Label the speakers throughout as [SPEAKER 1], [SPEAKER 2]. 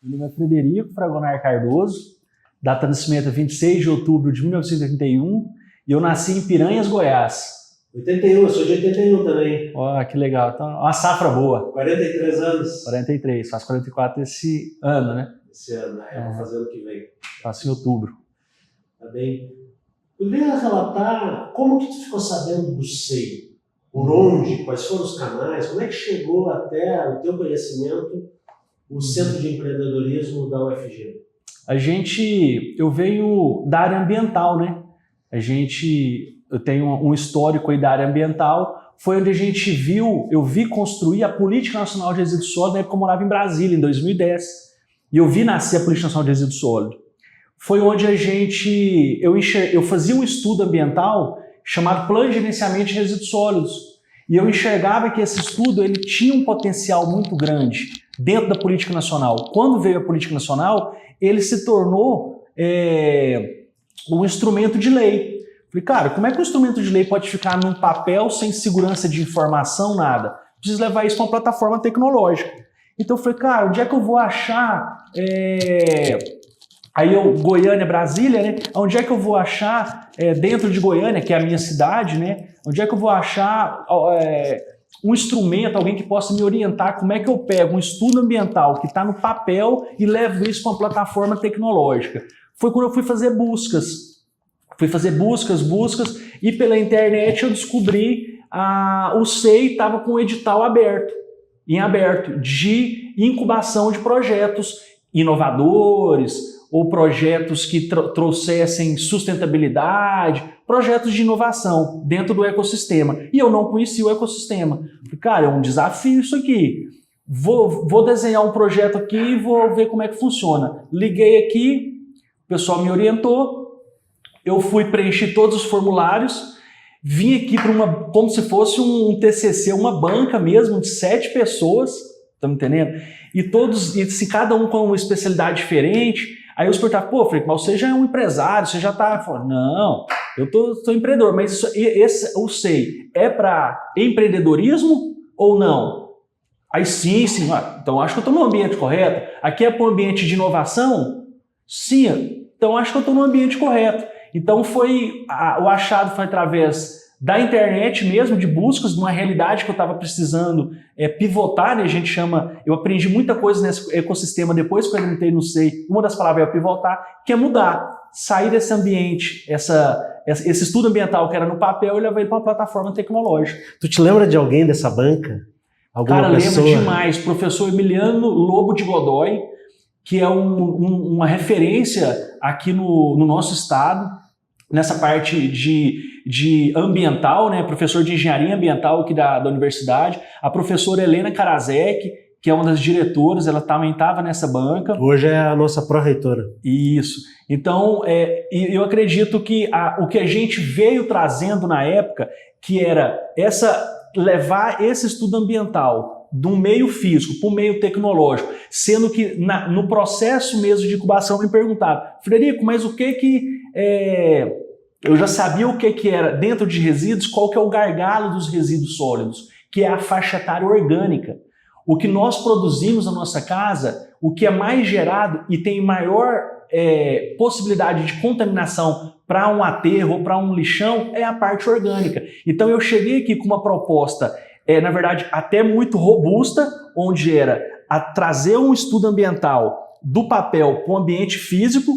[SPEAKER 1] Meu nome é Frederico Fragonar Cardoso, data de nascimento é 26 de outubro de 1981 e eu nasci em Piranhas, Goiás.
[SPEAKER 2] 81, eu sou de 81 também.
[SPEAKER 1] Ó, que legal. Então, uma safra boa.
[SPEAKER 2] 43 anos.
[SPEAKER 1] 43, faz 44 esse ano, né?
[SPEAKER 2] Esse ano, vou fazer ano que vem.
[SPEAKER 1] Faço em outubro.
[SPEAKER 2] Tá bem. Poderia relatar como que tu ficou sabendo do SEI? Por onde? Quais foram os canais? Como é que chegou até o teu conhecimento o Centro de Empreendedorismo da UFG?
[SPEAKER 1] Eu venho da área ambiental, né? Eu tenho um histórico aí da área ambiental, foi onde eu vi construir a Política Nacional de Resíduos Sólidos, na época que eu morava em Brasília, em 2010. E eu vi nascer a Política Nacional de Resíduos Sólidos. Foi onde eu fazia um estudo ambiental chamado Plano de Gerenciamento de Resíduos Sólidos. E eu enxergava que esse estudo ele tinha um potencial muito grande dentro da política nacional. Quando veio a política nacional, ele se tornou um instrumento de lei. Falei, cara, como é que um instrumento de lei pode ficar num papel sem segurança de informação, nada? Preciso levar isso para uma plataforma tecnológica. Então eu falei, cara, onde é que eu vou achar... Goiânia, Brasília, né? Onde é que eu vou achar, dentro de Goiânia, que é a minha cidade, né? Onde é que eu vou achar um instrumento, alguém que possa me orientar como é que eu pego um estudo ambiental que está no papel e levo isso para uma plataforma tecnológica? Foi quando eu fui fazer buscas. E pela internet eu descobri o SEI estava com um edital em aberto, de incubação de projetos inovadores ou projetos que trouxessem sustentabilidade, projetos de inovação dentro do ecossistema. E eu não conhecia o ecossistema. Falei, cara, é um desafio isso aqui. Vou desenhar um projeto aqui e vou ver como é que funciona. Liguei aqui, o pessoal me orientou, eu fui preencher todos os formulários, vim aqui para como se fosse um TCC, uma banca mesmo, de 7 pessoas, tá me entendendo? E cada um com uma especialidade diferente. Aí eu perguntava, pô, Felipe, mas você já é um empresário, você já tá... Falei, não, eu sou empreendedor, mas o SEI é para empreendedorismo ou não? Aí sim, então acho que eu estou no ambiente correto. Aqui é para um ambiente de inovação? Sim, então acho que eu estou no ambiente correto. Então o achado foi através da internet mesmo, de buscas, de uma realidade que eu estava precisando pivotar, né? Eu aprendi muita coisa nesse ecossistema depois que eu entrei no SEI. Uma das palavras é pivotar, que é mudar, sair desse ambiente, esse estudo ambiental que era no papel e levar ele para uma plataforma tecnológica.
[SPEAKER 2] Tu te lembra de alguém dessa banca?
[SPEAKER 1] Cara, lembro demais. Professor Emiliano Lobo de Godoy, que é uma referência aqui no nosso estado, nessa parte de ambiental, né? Professor de engenharia ambiental aqui da universidade, a professora Helena Karasek, que é uma das diretoras, ela também estava nessa banca.
[SPEAKER 2] Hoje é a nossa pró-reitora.
[SPEAKER 1] Isso. Então, eu acredito que o que a gente veio trazendo na época, que era levar esse estudo ambiental do meio físico para o meio tecnológico, sendo que no processo mesmo de incubação me perguntaram, Frederico, mas o que eu já sabia o que era dentro de resíduos, qual que é o gargalo dos resíduos sólidos, que é a faixa etária orgânica. O que nós produzimos na nossa casa, o que é mais gerado e tem maior possibilidade de contaminação para um aterro ou para um lixão é a parte orgânica. Então eu cheguei aqui com uma proposta, na verdade, até muito robusta, onde era trazer um estudo ambiental do papel para o ambiente físico,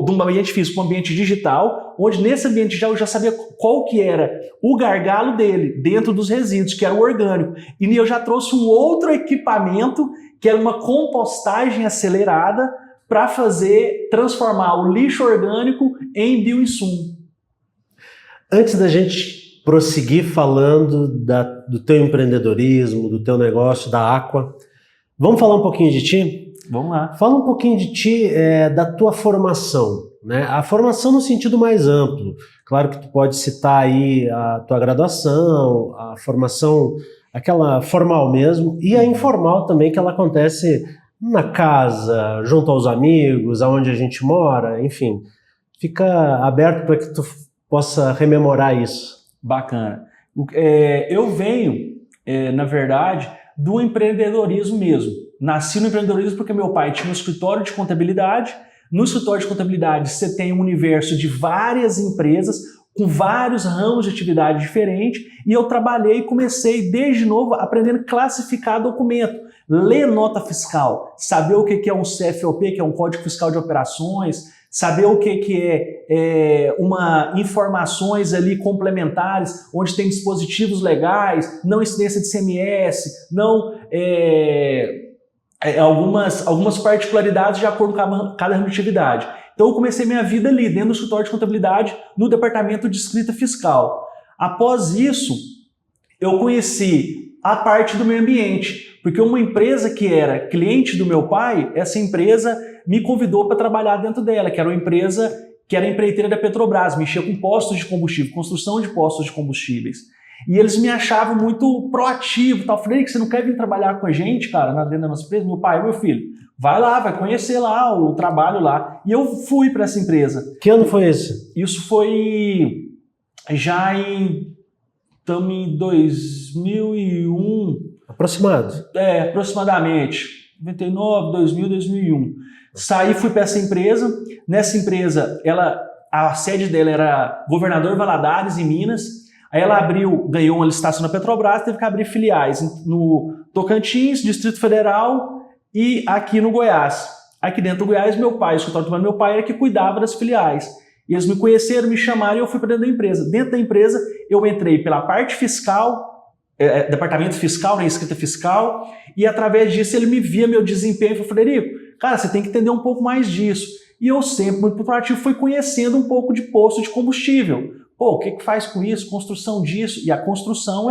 [SPEAKER 1] de um ambiente físico para um ambiente digital, onde nesse ambiente digital eu já sabia qual que era o gargalo dele dentro dos resíduos, que era o orgânico. E eu já trouxe um outro equipamento, que era uma compostagem acelerada, para transformar o lixo orgânico em bioinsumo.
[SPEAKER 2] Antes da gente prosseguir falando do teu empreendedorismo, do teu negócio, da Aqua, vamos falar um pouquinho de ti?
[SPEAKER 1] Vamos lá.
[SPEAKER 2] Fala um pouquinho de ti, da tua formação, né? A formação no sentido mais amplo. Claro que tu pode citar aí a tua graduação, a formação, aquela formal mesmo, e a informal também, que ela acontece na casa, junto aos amigos, aonde a gente mora, enfim. Fica aberto para que tu possa rememorar isso.
[SPEAKER 1] Bacana. Eu venho, na verdade, do empreendedorismo mesmo. nasci no empreendedorismo porque meu pai tinha um escritório de contabilidade. No escritório de contabilidade você tem um universo de várias empresas com vários ramos de atividade diferentes e eu trabalhei e comecei desde novo aprendendo a classificar documento, ler nota fiscal, saber o que é um CFOP, que é um Código Fiscal de Operações, saber o que é informações ali complementares, onde tem dispositivos legais, não incidência de CMS, não algumas particularidades de acordo com cada ramo de atividade. Então eu comecei minha vida ali, dentro do escritório de contabilidade, no departamento de escrita fiscal. Após isso, eu conheci a parte do meio ambiente, porque uma empresa que era cliente do meu pai, essa empresa me convidou para trabalhar dentro dela, que era uma empresa que era empreiteira da Petrobras, mexia com postos de combustível, construção de postos de combustíveis. E eles me achavam muito proativo, tal. Falei, que você não quer vir trabalhar com a gente, cara, dentro da nossa empresa? Meu pai, meu filho, vai lá, vai conhecer lá o trabalho lá. E eu fui para essa empresa.
[SPEAKER 2] Que ano foi esse?
[SPEAKER 1] Isso foi já estamos em 2001.
[SPEAKER 2] Aproximado.
[SPEAKER 1] Aproximadamente. 99, 2000, 2001. Saí, fui para essa empresa. Nessa empresa, a sede dela era Governador Valadares, em Minas. Aí ela ganhou uma licitação na Petrobras, teve que abrir filiais no Tocantins, Distrito Federal e aqui no Goiás. Aqui dentro do Goiás, o escritório do meu pai era que cuidava das filiais. E eles me conheceram, me chamaram e eu fui para dentro da empresa. Dentro da empresa, eu entrei pela parte fiscal, departamento fiscal, escrita fiscal, e através disso ele me via meu desempenho e falou, Frederico, cara, você tem que entender um pouco mais disso. E eu sempre, muito proativo, fui conhecendo um pouco de posto de combustível. Pô, o que faz com isso? Construção disso. E a construção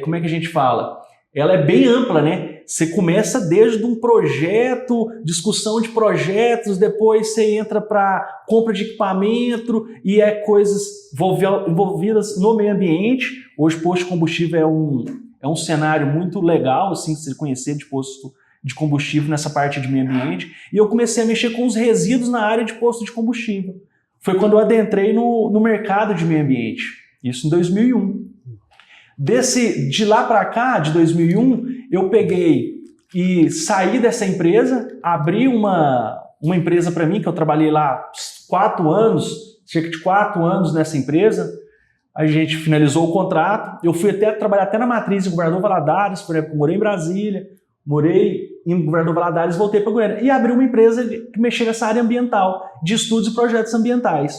[SPEAKER 1] como é que a gente fala? Ela é bem ampla, né? Você começa desde um projeto, discussão de projetos, depois você entra para compra de equipamento e coisas envolvidas no meio ambiente. Hoje, posto de combustível é um cenário muito legal, assim, se você conhecer de posto de combustível nessa parte de meio ambiente. E eu comecei a mexer com os resíduos na área de posto de combustível. Foi quando eu adentrei no mercado de meio ambiente, isso em 2001. De lá para cá, de 2001, eu peguei e saí dessa empresa, abri uma empresa para mim, que eu trabalhei lá 4 anos, cerca de 4 anos nessa empresa. A gente finalizou o contrato, eu fui trabalhar até na matriz em Governador Valadares, por exemplo, morei em Brasília, morei em Governador Valadares, voltei para Goiânia e abri uma empresa que mexia nessa área ambiental, de estudos e projetos ambientais.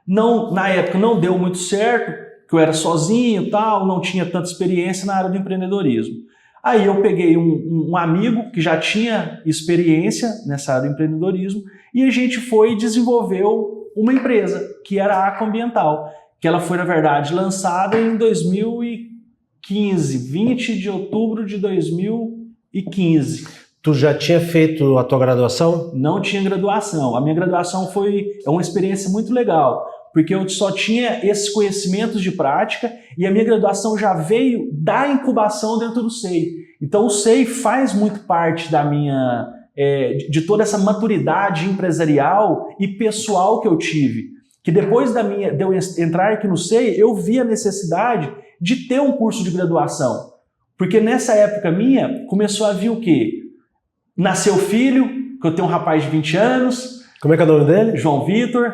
[SPEAKER 1] Na época não deu muito certo, porque eu era sozinho e tal, não tinha tanta experiência na área do empreendedorismo. Aí eu peguei um amigo que já tinha experiência nessa área do empreendedorismo e a gente foi e desenvolveu uma empresa, que era a Aquambiental, que ela foi, na verdade, lançada em 2015, 20 de outubro de 2015.
[SPEAKER 2] Tu já tinha feito a tua graduação?
[SPEAKER 1] Não tinha graduação. A minha graduação é uma experiência muito legal, porque eu só tinha esses conhecimentos de prática e a minha graduação já veio da incubação dentro do SEI. Então o SEI faz muito parte da minha, de toda essa maturidade empresarial e pessoal que eu tive. Que depois de eu entrar aqui no SEI, eu vi a necessidade de ter um curso de graduação. Porque nessa época minha, começou a vir o quê? Nasceu filho, que eu tenho um rapaz de 20 anos.
[SPEAKER 2] Como é que é o nome dele?
[SPEAKER 1] João Vitor.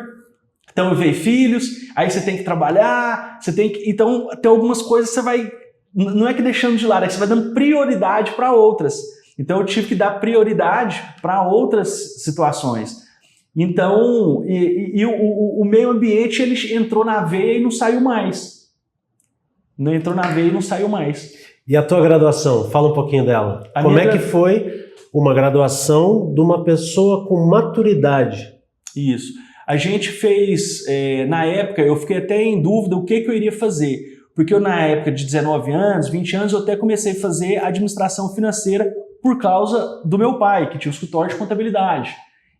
[SPEAKER 1] Então veio filhos, aí você tem que trabalhar, então tem algumas coisas que você vai, não é que deixando de lado, é que você vai dando prioridade para outras. Então eu tive que dar prioridade para outras situações. Então, o meio ambiente, ele entrou na veia e não saiu mais. Não entrou na veia e não saiu mais.
[SPEAKER 2] E a tua graduação? Fala um pouquinho dela. Como é que foi uma graduação de uma pessoa com maturidade?
[SPEAKER 1] Isso. A gente fez, na época, eu fiquei até em dúvida o que eu iria fazer. Porque eu, na época de 19 anos, 20 anos, eu até comecei a fazer administração financeira por causa do meu pai, que tinha um escritório de contabilidade.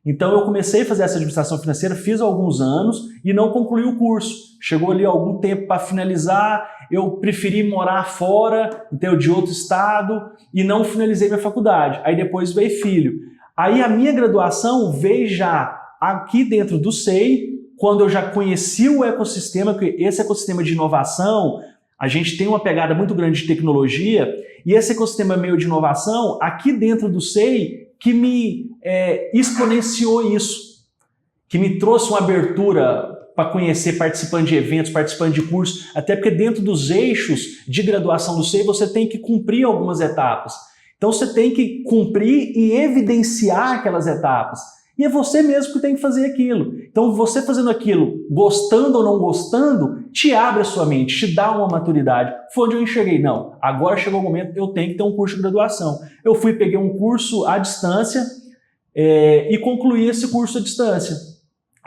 [SPEAKER 1] Então eu comecei a fazer essa administração financeira, fiz alguns anos e não concluí o curso. Chegou ali algum tempo para finalizar, eu preferi morar fora, então de outro estado, e não finalizei minha faculdade. Aí depois veio filho. Aí a minha graduação veio já aqui dentro do SEI, quando eu já conheci o ecossistema, esse ecossistema de inovação, A gente tem uma pegada muito grande de tecnologia e esse ecossistema meio de inovação, aqui dentro do SEI, que me exponenciou isso, que me trouxe uma abertura para conhecer participando de eventos, participando de cursos, até porque dentro dos eixos de graduação do SEI você tem que cumprir algumas etapas. Então você tem que cumprir e evidenciar aquelas etapas. E é você mesmo que tem que fazer aquilo. Então você fazendo aquilo, gostando ou não gostando, te abre a sua mente, te dá uma maturidade. Foi onde eu enxerguei, não, agora chegou o momento, eu tenho que ter um curso de graduação. Eu fui, peguei um curso à distância e concluí esse curso à distância.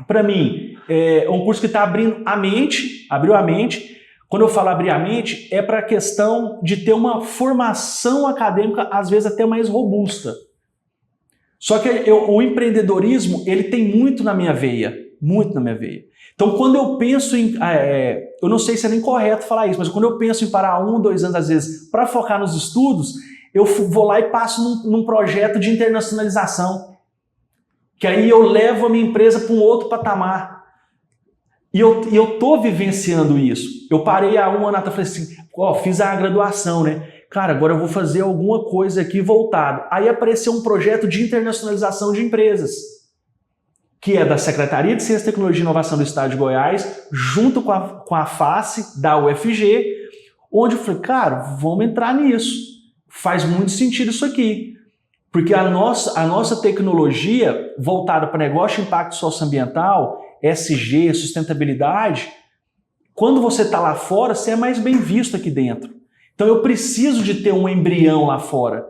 [SPEAKER 1] Para mim, é um curso que está abrindo a mente, abriu a mente. Quando eu falo abrir a mente, é para a questão de ter uma formação acadêmica, às vezes até mais robusta. Só que o empreendedorismo, ele tem muito na minha veia, muito na minha veia. Então, quando eu penso em... eu não sei se é nem correto falar isso, mas quando eu penso em parar 1, 2 anos, às vezes, para focar nos estudos, eu vou lá e passo num projeto de internacionalização. Que aí eu levo a minha empresa para um outro patamar. E eu tô vivenciando isso. Eu parei há 1 ano atrás e falei assim, fiz a graduação, né? Cara, agora eu vou fazer alguma coisa aqui voltado. Aí apareceu um projeto de internacionalização de empresas, que é da Secretaria de Ciência, Tecnologia e Inovação do Estado de Goiás, junto com a FACE da UFG, onde eu falei, cara, vamos entrar nisso. Faz muito sentido isso aqui. Porque a nossa tecnologia voltada para negócio de impacto socioambiental, SG, sustentabilidade, quando você está lá fora, você é mais bem visto aqui dentro. Então eu preciso de ter um embrião lá fora.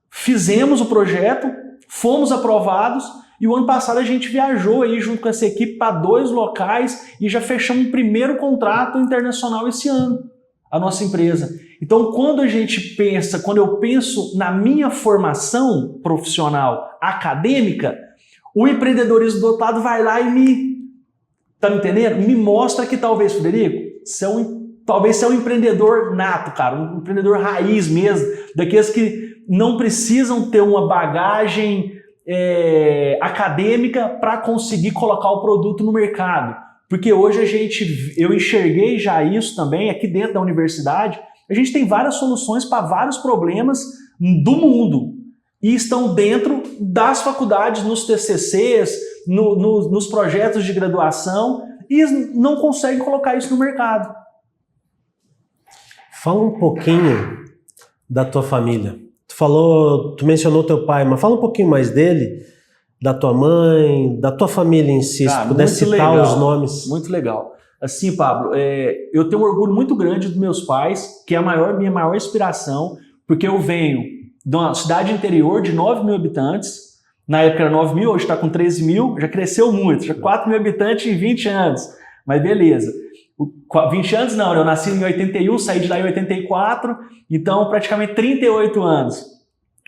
[SPEAKER 1] Fizemos o projeto, fomos aprovados e o ano passado a gente viajou aí junto com essa equipe para 2 locais e já fechamos um primeiro contrato internacional esse ano, a nossa empresa. Então quando eu penso na minha formação profissional acadêmica, o empreendedorismo do outro lado vai lá e tá me entendendo? Me mostra que talvez, Frederico, talvez você é um empreendedor nato, cara, um empreendedor raiz mesmo, daqueles que não precisam ter uma bagagem acadêmica para conseguir colocar o produto no mercado. Porque hoje eu enxerguei já isso também, aqui dentro da universidade, a gente tem várias soluções para vários problemas do mundo e estão dentro das faculdades, nos TCCs, nos projetos de graduação e não conseguem colocar isso no mercado.
[SPEAKER 2] Fala um pouquinho da tua família. Tu mencionou teu pai, mas fala um pouquinho mais dele, da tua mãe, da tua família em si, se puder citar os nomes.
[SPEAKER 1] Muito legal. Assim, Pablo, eu tenho um orgulho muito grande dos meus pais, que é minha maior inspiração, porque eu venho de uma cidade interior de 9 mil habitantes, na época era 9 mil, hoje está com 13 mil, já cresceu muito, já 4 mil habitantes em 20 anos, mas beleza. 20 anos não, eu nasci em 81, saí de lá em 84, então praticamente 38 anos.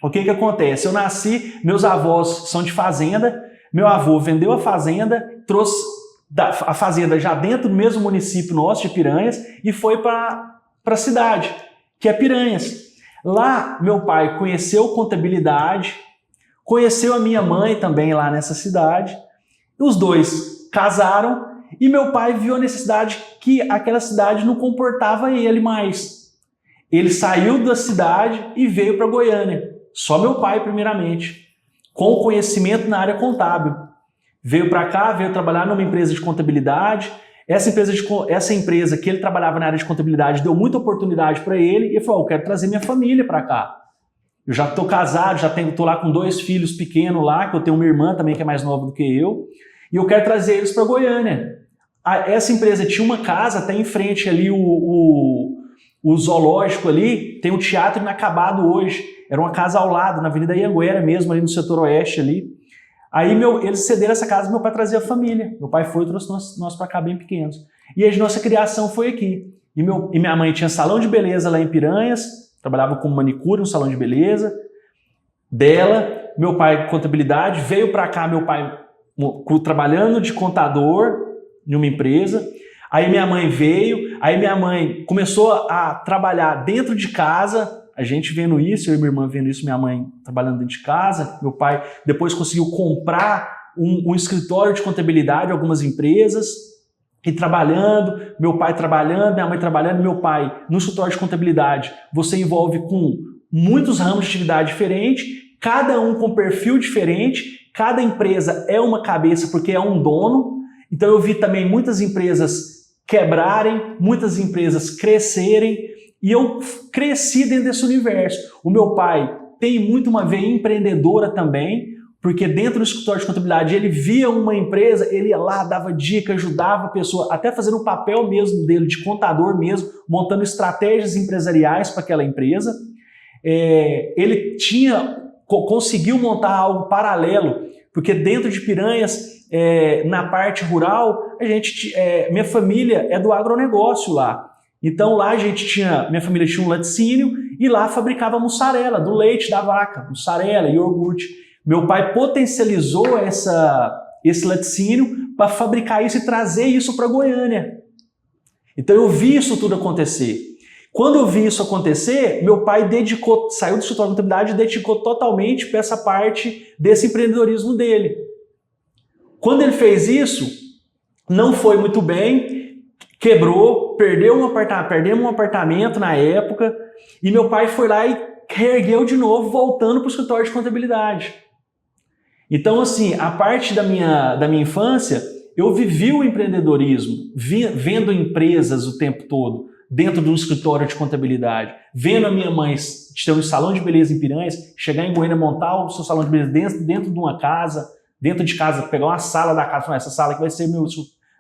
[SPEAKER 1] O que acontece? Eu nasci, meus avós são de fazenda, meu avô vendeu a fazenda, trouxe a fazenda já dentro do mesmo município nosso, de Piranhas, e foi para a cidade, que é Piranhas. Lá, meu pai conheceu contabilidade, conheceu a minha mãe também lá nessa cidade, os dois casaram, e meu pai viu a necessidade que aquela cidade não comportava ele mais. Ele saiu da cidade e veio para Goiânia. Só meu pai, primeiramente, com conhecimento na área contábil. Veio para cá, veio trabalhar numa empresa de contabilidade. Essa empresa que ele trabalhava na área de contabilidade deu muita oportunidade para ele e ele falou, eu quero trazer minha família para cá. Eu já estou casado, estou lá com 2 filhos pequenos lá, que eu tenho uma irmã também que é mais nova do que eu, e eu quero trazer eles para Goiânia. Essa empresa tinha uma casa, até em frente ali o zoológico ali, tem um teatro inacabado hoje. Era uma casa ao lado, na Avenida Ianguera mesmo, ali no setor oeste ali. Aí eles cederam essa casa, meu pai trazia a família. Meu pai foi e trouxe nós para cá bem pequenos. E a nossa criação foi aqui. E minha mãe tinha salão de beleza lá em Piranhas, trabalhava como manicure, um salão de beleza dela. Meu pai contabilidade, veio para cá meu pai trabalhando de contador em uma empresa. Aí minha mãe veio, aí minha mãe começou a trabalhar dentro de casa, a gente vendo isso, eu e minha irmã vendo isso, minha mãe trabalhando dentro de casa, meu pai depois conseguiu comprar um escritório de contabilidade, algumas empresas, e trabalhando, meu pai trabalhando, minha mãe trabalhando, meu pai no escritório de contabilidade. Você envolve com muitos ramos de atividade diferentes, cada um com perfil diferente, cada empresa é uma cabeça porque é um dono. Então eu vi também muitas empresas quebrarem, muitas empresas crescerem, e eu cresci dentro desse universo. O meu pai tem muito uma veia empreendedora também, porque dentro do escritório de contabilidade ele via uma empresa, ele ia lá, dava dica, ajudava a pessoa, até fazendo um papel mesmo dele, de contador mesmo, montando estratégias empresariais para aquela empresa. Ele conseguiu montar algo paralelo, porque dentro de Piranhas, na parte rural, minha família é do agronegócio lá. Então lá minha família tinha um laticínio e lá fabricava mussarela, do leite da vaca, mussarela, iogurte. Meu pai potencializou esse laticínio para fabricar isso e trazer isso para Goiânia. Então eu vi isso tudo acontecer. Quando eu vi isso acontecer, meu pai saiu do escritório de contabilidade e dedicou totalmente para essa parte desse empreendedorismo dele. Quando ele fez isso, não foi muito bem, quebrou, perdemos um apartamento na época, e meu pai foi lá e reergueu de novo, voltando para o escritório de contabilidade. Então, assim, a parte da minha infância, eu vivi o empreendedorismo, vendo empresas o tempo todo, dentro de um escritório de contabilidade, vendo a minha mãe ter um salão de beleza em Piranhas, chegar em Goiânia, montar o seu salão de beleza dentro de uma casa, dentro de casa, pegar uma sala da casa, falar, essa sala aqui vai ser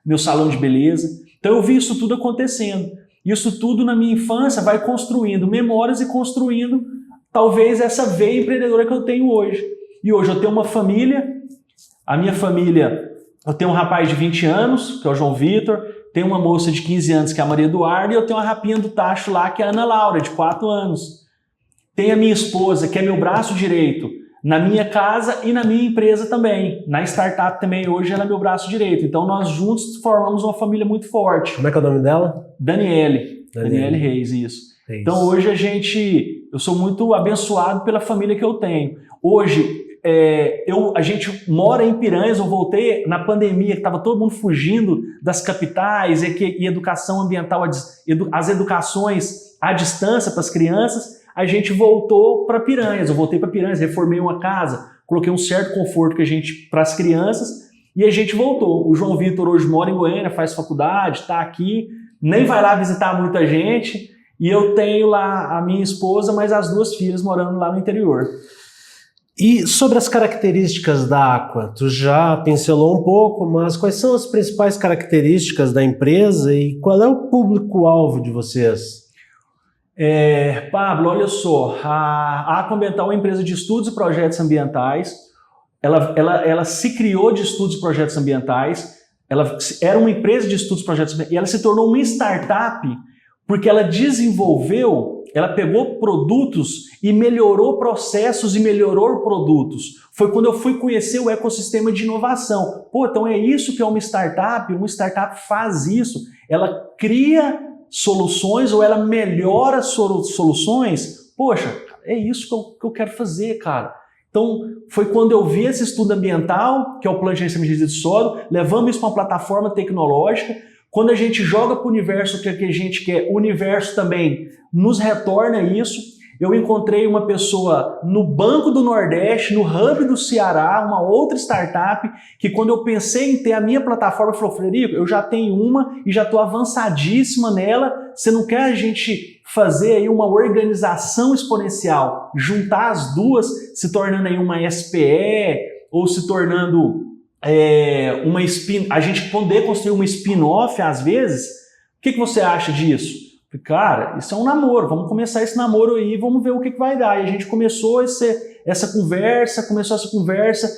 [SPEAKER 1] meu salão de beleza. Então eu vi isso tudo acontecendo. Isso tudo na minha infância vai construindo memórias e construindo talvez essa veia empreendedora que eu tenho hoje. E hoje eu tenho uma família, a minha família, eu tenho um rapaz de 20 anos, que é o João Vitor, tenho uma moça de 15 anos, que é a Maria Eduarda, e eu tenho uma rapinha do tacho lá, que é a Ana Laura, de 4 anos. Tem a minha esposa, que é meu braço direito, na minha casa e na minha empresa também. Na startup também, hoje ela é meu braço direito. Então nós juntos formamos uma família muito forte.
[SPEAKER 2] Como é que é o nome dela?
[SPEAKER 1] Daniele Reis, isso. Então hoje eu sou muito abençoado pela família que eu tenho. Hoje, a gente mora em Piranhas, eu voltei na pandemia, que estava todo mundo fugindo das capitais, e educação ambiental, as educações à distância para as crianças, a gente voltou para Piranhas. Eu voltei para Piranhas, reformei uma casa, coloquei um certo conforto para as crianças, e a gente voltou. O João Vitor hoje mora em Goiânia, faz faculdade, está aqui, nem vai lá visitar muita gente, e eu tenho lá a minha esposa, mas as 2 filhas morando lá no interior.
[SPEAKER 2] E sobre as características da Aqua, tu já pincelou um pouco, mas quais são as principais características da empresa e qual é o público-alvo de vocês?
[SPEAKER 1] Pablo, olha só, a Aqua Ambiental é uma empresa de estudos e projetos ambientais. Ela se criou de estudos e projetos ambientais, ela era uma empresa de estudos e projetos ambientais, e ela se tornou uma startup porque ela pegou produtos e melhorou processos e melhorou produtos. Foi quando eu fui conhecer o ecossistema de inovação. Então é isso que é uma startup faz isso, ela cria soluções ou ela melhora soluções. Poxa, é isso que eu quero fazer, cara. Então, foi quando eu vi esse estudo ambiental, que é o Plano de Gerenciamento de Resíduos Sólidos, levamos isso para uma plataforma tecnológica. Quando a gente joga para o universo o que a gente quer, o universo também nos retorna isso. Eu encontrei uma pessoa no Banco do Nordeste, no Hub do Ceará, uma outra startup, que quando eu pensei em ter a minha plataforma, falou, Frederico, eu já tenho uma e já estou avançadíssima nela, você não quer a gente fazer aí uma organização exponencial, juntar as duas, se tornando aí uma SPE ou se tornando a gente poder construir uma spin-off às vezes? O que você acha disso? Cara, isso é um namoro, vamos começar esse namoro aí, vamos ver o que vai dar. E a gente começou essa conversa,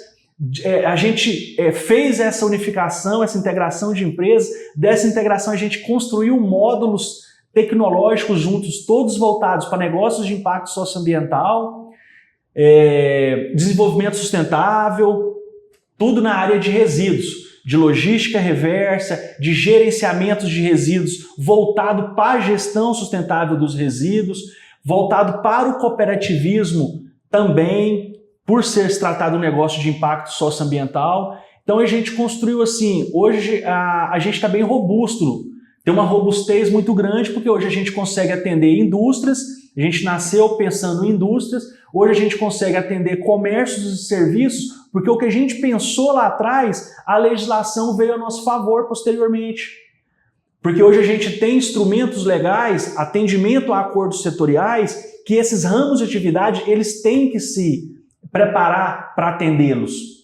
[SPEAKER 1] a gente fez essa unificação, essa integração de empresas, dessa integração a gente construiu módulos tecnológicos juntos, todos voltados para negócios de impacto socioambiental, desenvolvimento sustentável, tudo na área de resíduos, de logística reversa, de gerenciamento de resíduos, voltado para a gestão sustentável dos resíduos, voltado para o cooperativismo também, por se tratar de um negócio de impacto socioambiental. Então a gente construiu assim, hoje a gente está bem robusto, tem uma robustez muito grande, porque hoje a gente consegue atender indústrias, a gente nasceu pensando em indústrias, hoje a gente consegue atender comércios e serviços, porque o que a gente pensou lá atrás, a legislação veio a nosso favor posteriormente. Porque hoje a gente tem instrumentos legais, atendimento a acordos setoriais, que esses ramos de atividade, eles têm que se preparar para atendê-los.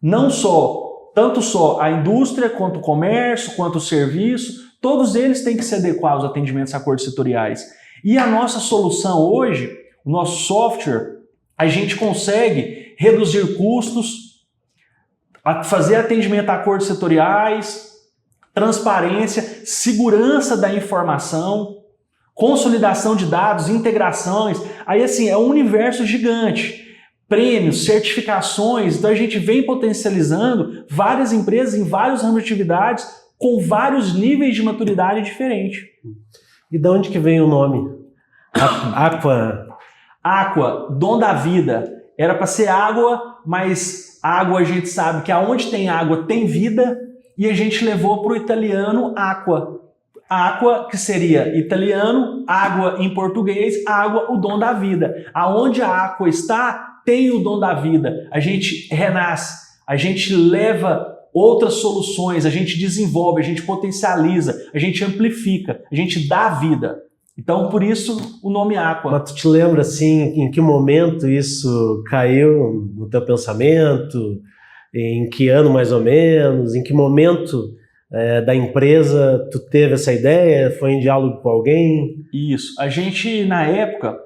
[SPEAKER 1] Não só, tanto só a indústria, quanto o comércio, quanto o serviço, todos eles têm que se adequar aos atendimentos a acordos setoriais. E a nossa solução hoje, o nosso software, a gente consegue reduzir custos, fazer atendimento a acordos setoriais, transparência, segurança da informação, consolidação de dados, integrações. Aí assim, é um universo gigante. Prêmios, certificações, então a gente vem potencializando várias empresas em vários ramos de atividades com vários níveis de maturidade diferentes.
[SPEAKER 2] E de onde que vem o nome? Aqua.
[SPEAKER 1] Aqua, dom da vida. Era para ser água, mas água a gente sabe que aonde tem água tem vida, e a gente levou para o italiano aqua. Aqua, que seria italiano, água em português, água, o dom da vida. Aonde a aqua está, tem o dom da vida. A gente renasce, a gente leva outras soluções, a gente desenvolve, a gente potencializa, a gente amplifica, a gente dá vida. Então, por isso, o nome Aqua.
[SPEAKER 2] Mas tu te lembra, assim, em que momento isso caiu no teu pensamento? Em que ano, mais ou menos? Em que momento da empresa tu teve essa ideia? Foi em diálogo com alguém?
[SPEAKER 1] Isso. A gente, na época,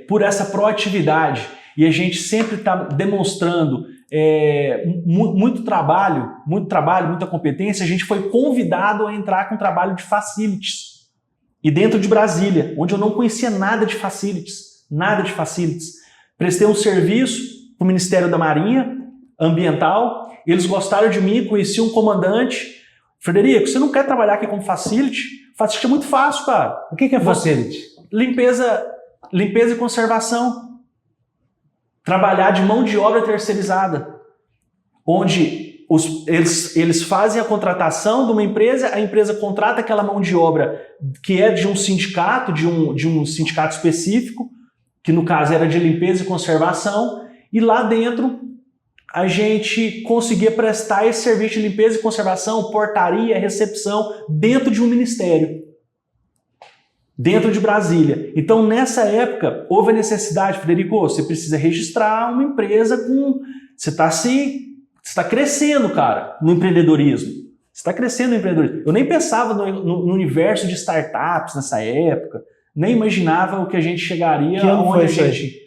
[SPEAKER 1] por essa proatividade, e a gente sempre está demonstrando muito trabalho, muita competência, a gente foi convidado a entrar com o trabalho de facilities. E dentro de Brasília, onde eu não conhecia nada de facilities. Prestei um serviço para o Ministério da Marinha, ambiental, eles gostaram de mim, conheci um comandante. Frederico, você não quer trabalhar aqui como facility? Facility é muito fácil, cara.
[SPEAKER 2] O que é facility?
[SPEAKER 1] Limpeza e conservação. Trabalhar de mão de obra terceirizada, onde eles fazem a contratação de uma empresa, a empresa contrata aquela mão de obra que é de um sindicato, de um sindicato específico, que no caso era de limpeza e conservação, e lá dentro a gente conseguia prestar esse serviço de limpeza e conservação, portaria, recepção, dentro de um ministério, dentro de Brasília. Então, nessa época, houve a necessidade, Frederico, você precisa registrar uma empresa com... Você está crescendo, cara, no empreendedorismo. Você está crescendo no empreendedorismo. Eu nem pensava no universo de startups nessa época, nem imaginava o que a gente chegaria aonde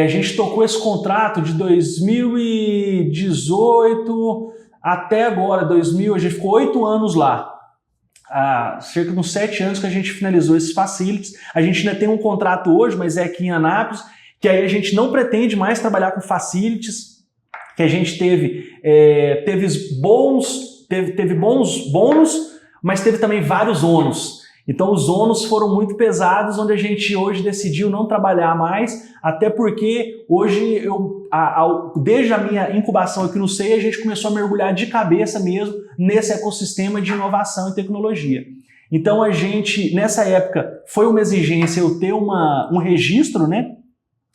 [SPEAKER 1] a gente tocou esse contrato de 2018 até agora, 2000, a gente ficou 8 anos lá. Há cerca de uns 7 anos que a gente finalizou esses facilities. A gente ainda tem um contrato hoje, mas é aqui em Anápolis, que aí a gente não pretende mais trabalhar com facilities, que a gente teve bons bônus, mas teve também vários ônus. Então os ônus foram muito pesados, onde a gente hoje decidiu não trabalhar mais, até porque hoje, desde a minha incubação aqui no SEI, a gente começou a mergulhar de cabeça mesmo nesse ecossistema de inovação e tecnologia. Então a gente, nessa época, foi uma exigência eu ter um registro, né,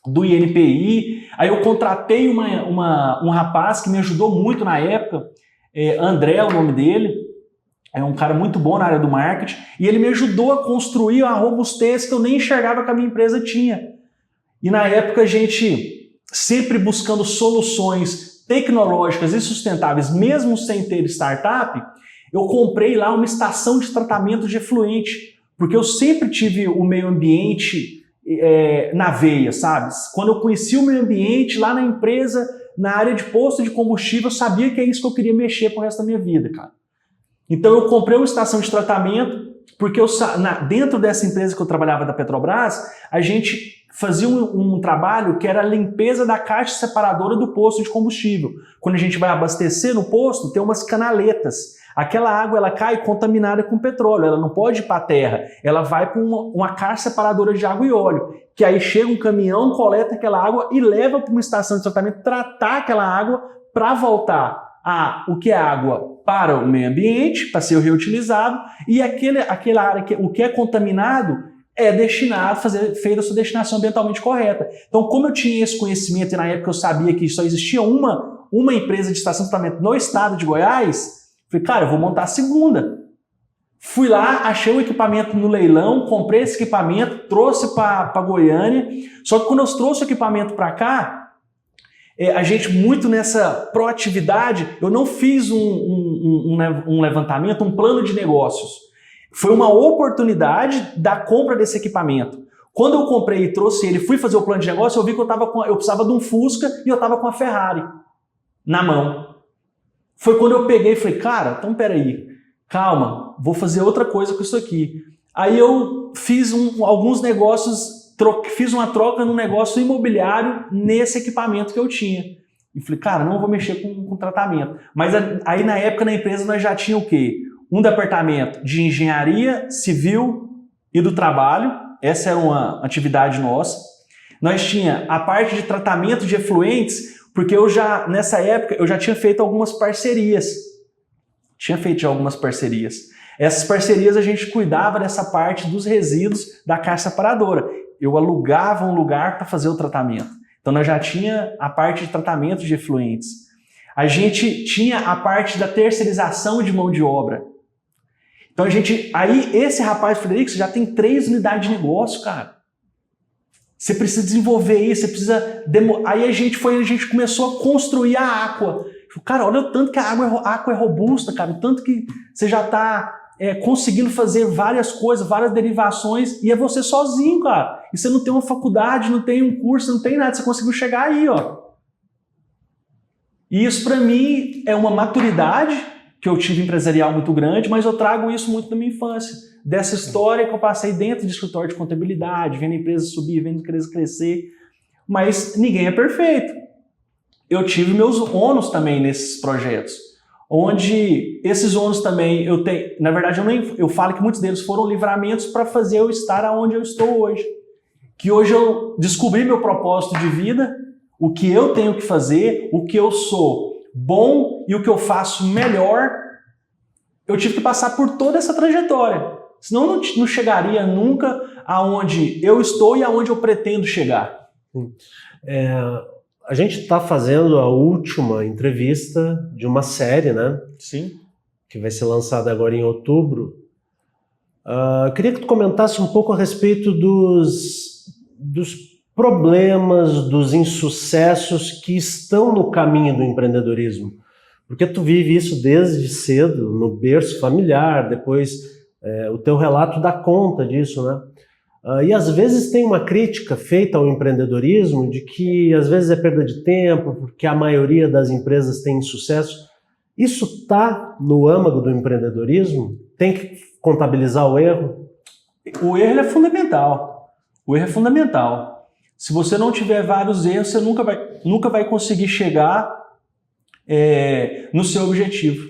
[SPEAKER 1] do INPI. Aí eu contratei um rapaz que me ajudou muito na época, André é o nome dele, é um cara muito bom na área do marketing, e ele me ajudou a construir a robustez que eu nem enxergava que a minha empresa tinha. E na época a gente, sempre buscando soluções tecnológicas e sustentáveis, mesmo sem ter startup, eu comprei lá uma estação de tratamento de efluente, porque eu sempre tive o meio ambiente na veia, sabe? Quando eu conheci o meio ambiente lá na empresa, na área de posto de combustível, eu sabia que é isso que eu queria mexer pro resto da minha vida, cara. Então eu comprei uma estação de tratamento, porque dentro dessa empresa que eu trabalhava da Petrobras, a gente fazia um trabalho que era a limpeza da caixa separadora do posto de combustível. Quando a gente vai abastecer no posto, tem umas canaletas. Aquela água ela cai contaminada com petróleo, ela não pode ir para a terra, ela vai para uma caixa separadora de água e óleo, que aí chega um caminhão, coleta aquela água e leva para uma estação de tratamento tratar aquela água para voltar o que é água para o meio ambiente, para ser reutilizado, e aquela área, o que é contaminado, é destinado, feita a sua destinação ambientalmente correta. Então, como eu tinha esse conhecimento e na época eu sabia que só existia uma empresa de estação de tratamento no estado de Goiás, falei, cara, eu vou montar a segunda. Fui lá, achei o equipamento no leilão, comprei esse equipamento, trouxe para Goiânia, só que quando eu trouxe o equipamento para cá, a gente muito nessa proatividade, eu não fiz um levantamento, um plano de negócios. Foi uma oportunidade da compra desse equipamento. Quando eu comprei e trouxe ele, fui fazer o plano de negócio, eu vi que eu precisava de um Fusca e eu estava com a Ferrari na mão. Foi quando eu peguei e falei, cara, então peraí, calma, vou fazer outra coisa com isso aqui. Aí eu fiz alguns negócios, fiz uma troca num negócio imobiliário nesse equipamento que eu tinha. E falei, cara, não vou mexer com tratamento. Mas aí na época na empresa nós já tínhamos o quê? Um departamento de engenharia civil e do trabalho, essa era uma atividade nossa. Nós tinha a parte de tratamento de efluentes, porque nessa época, eu já tinha feito algumas parcerias. Essas parcerias a gente cuidava dessa parte dos resíduos da caixa separadora. Eu alugava um lugar para fazer o tratamento. Então nós já tinha a parte de tratamento de efluentes. A gente tinha a parte da terceirização de mão de obra. Então esse rapaz, Frederico, você já tem 3 unidades de negócio, cara. Você precisa desenvolver isso, você precisa... Aí a gente começou a construir a Aqua. Cara, olha o tanto que a Aqua é robusta, cara, o tanto que você já está conseguindo fazer várias coisas, várias derivações, e é você sozinho, cara. E você não tem uma faculdade, não tem um curso, não tem nada, você conseguiu chegar aí, ó. E isso para mim é uma maturidade que eu tive empresarial muito grande, mas eu trago isso muito da minha infância. Dessa história que eu passei dentro de escritório de contabilidade, vendo a empresa subir, vendo a empresa crescer. Mas ninguém é perfeito. Eu tive meus ônus também nesses projetos, onde esses ônus também eu tenho, na verdade eu falo que muitos deles foram livramentos para fazer eu estar onde eu estou hoje. Que hoje eu descobri meu propósito de vida, o que eu tenho que fazer, o que eu sou bom e o que eu faço melhor. Eu tive que passar por toda essa trajetória, senão não chegaria nunca aonde eu estou e aonde eu pretendo chegar.
[SPEAKER 2] A gente está fazendo a última entrevista de uma série, né?
[SPEAKER 1] Sim.
[SPEAKER 2] Que vai ser lançada agora em outubro. Queria que tu comentasse um pouco a respeito dos problemas, dos insucessos que estão no caminho do empreendedorismo. Porque tu vive isso desde cedo, no berço familiar, depois o teu relato dá conta disso, né? E às vezes tem uma crítica feita ao empreendedorismo de que às vezes é perda de tempo, porque a maioria das empresas tem sucesso. Isso está no âmago do empreendedorismo? Tem que contabilizar o erro?
[SPEAKER 1] O erro é fundamental. O erro é fundamental. Se você não tiver vários erros, você nunca vai conseguir chegar no seu objetivo.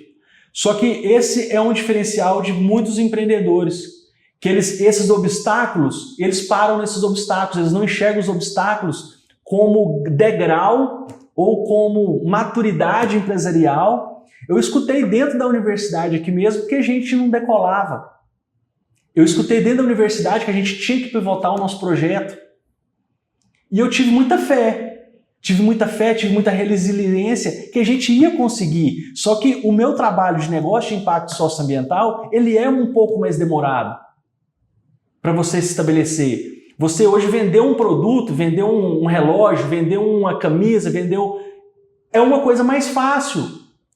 [SPEAKER 1] Só que esse é um diferencial de muitos empreendedores. Que esses obstáculos, eles param nesses obstáculos, eles não enxergam os obstáculos como degrau ou como maturidade empresarial. Eu escutei dentro da universidade aqui mesmo que a gente não decolava. Eu escutei dentro da universidade que a gente tinha que pivotar o nosso projeto. E eu tive muita fé, tive muita resiliência que a gente ia conseguir. Só que o meu trabalho de negócio de impacto socioambiental, ele é um pouco mais demorado para você se estabelecer. Você hoje vendeu um produto, vendeu um relógio, vendeu uma camisa, é uma coisa mais fácil.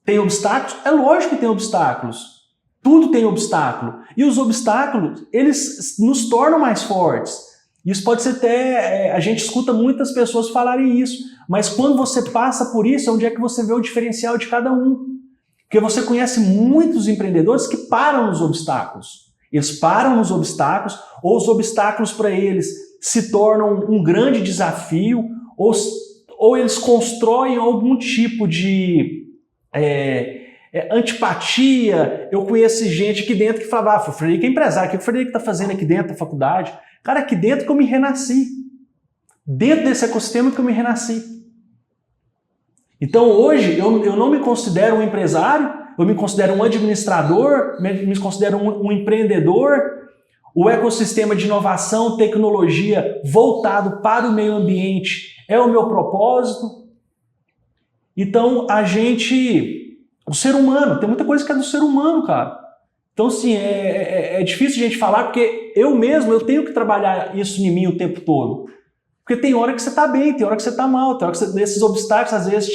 [SPEAKER 1] Tem obstáculos? É lógico que tem obstáculos. Tudo tem obstáculo. E os obstáculos, eles nos tornam mais fortes. Isso pode ser até... a gente escuta muitas pessoas falarem isso. Mas quando você passa por isso, é onde é que você vê o diferencial de cada um. Porque você conhece muitos empreendedores que param nos obstáculos. Eles param nos obstáculos, ou os obstáculos para eles se tornam um grande desafio, ou eles constroem algum tipo de antipatia. Eu conheço gente aqui dentro que falava, o Frederico é empresário, o que o Frederico está fazendo aqui dentro da faculdade? Cara, aqui dentro que eu me renasci. Dentro desse ecossistema que eu me renasci. Então hoje eu não me considero um empresário, eu me considero um administrador, me considero um empreendedor. O ecossistema de inovação, tecnologia voltado para o meio ambiente é o meu propósito. Então o ser humano, tem muita coisa que é do ser humano, cara. Então assim, é difícil a gente falar, porque eu tenho que trabalhar isso em mim o tempo todo. Porque tem hora que você está bem, tem hora que você está mal, tem hora que esses obstáculos às vezes